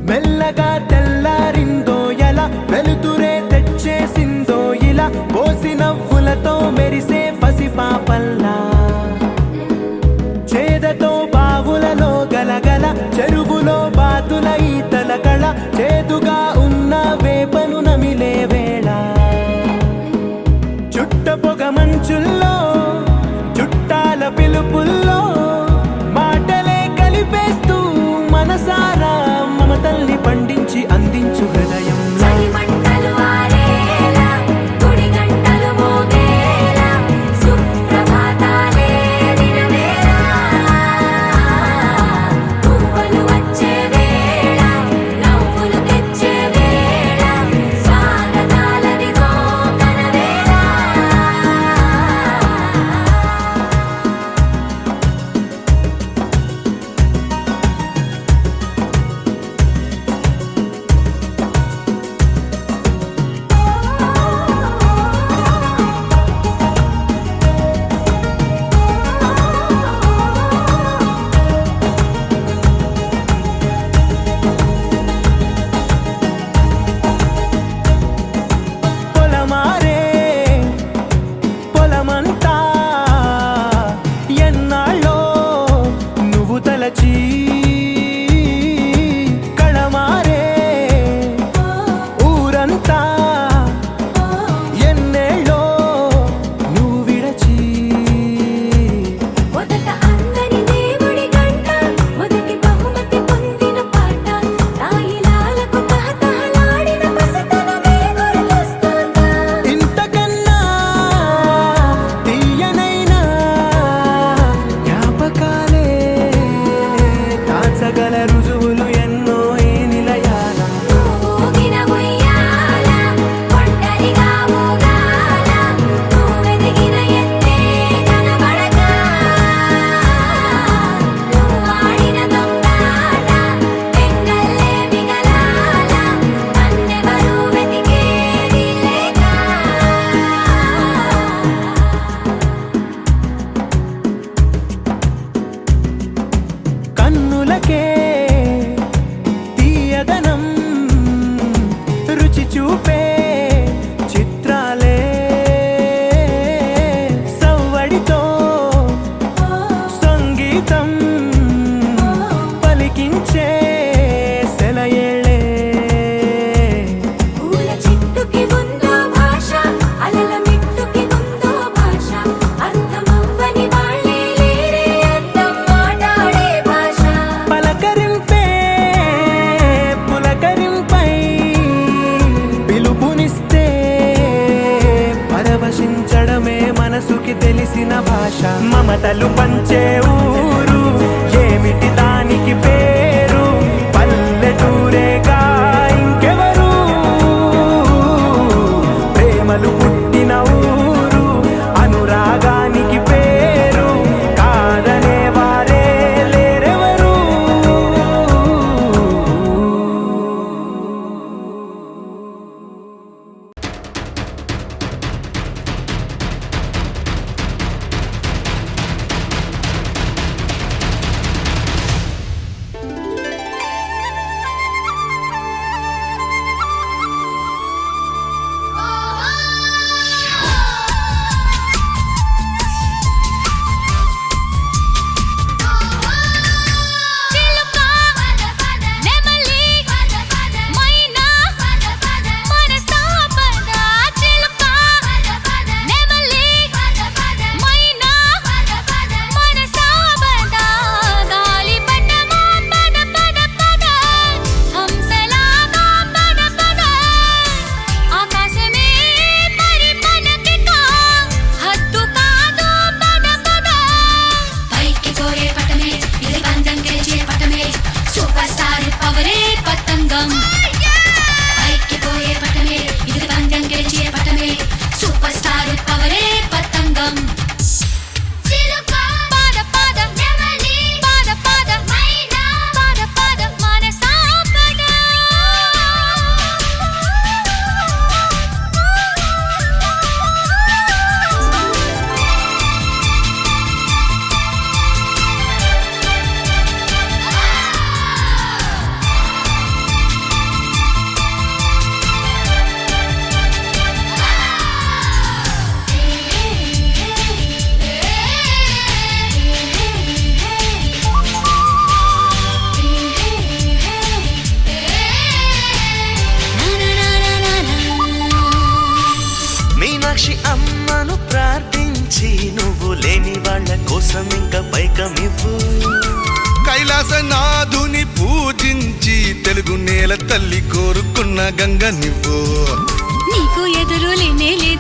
మెల్లగా తెల్లారిందో ఎలా వెలుతురే తెచ్చేసిందో ఇలా పోసి నవ్వులతో మెరిసే పసిపాపల్లా చేదతో బావులలో గలగల చెరువులో బాతుల ఈతల కళ చేదుగా ఉన్న వేపను నమిలే వేళ చుట్ట పొగ మంచుల్లో చుట్టాల పిలుపుల్లో మాటలే కలిపేస్తూ మనసారా మమతల్ని పండించి అందించు హృదయం కళమారే ఊరంతా ఎన్నేళ్ళో నువ్వు విడచి మొదట అందని దేవుడి గంట మొదటి బహుమతి పొందిన పాట తాయిలాలకు తహతహలాడిన పసితనమే గుర్తొస్తుందా ఇంతకన్నా తీయనైనా జ్ఞాపకాలే దాచగల రుజువులు ఎన్నో ఈ నిలయాల ఊగిన ఉయ్యాల ఒంటరిగా ఊగాల నువ్వెదిగిన ఎత్తే కనబడక నువ్వాడిన దొంగాట పెంగల్లే మిగలాల నన్నెవరూ వెతికేది లేక కన్నులకే తీయదనం రుచి చూపే చిత్రాలే సవ్వడితో సంగీతం పలికించే సెలయేళే పూల చిట్టుకి ఉందో భాష అలల మిట్టుకి ఉందో భాష అర్థమవ్వని వాళ్ళే లేరే అర్థం మాట్లాడే భాష పలకరింపే పులకరింపై పిలుపునిస్తే పరవశించడమే మనసుకి తెలిసిన భాష మమతలు పంచే ఊరు ఏమిటి దానికి పేరు పల్లెటూరేగా ఇంకెవరు ప్రేమలు పుట్టిన ఊరు అనురాగానికి పేరు కాదనే వారే లేరెవరు మైకమివ్వు. కైలాసనాథుని పూజించి తెలుగు నేల తల్లి కోరుకున్న గంగ నువ్వు. నీకు ఎదురు లేనే లేదు.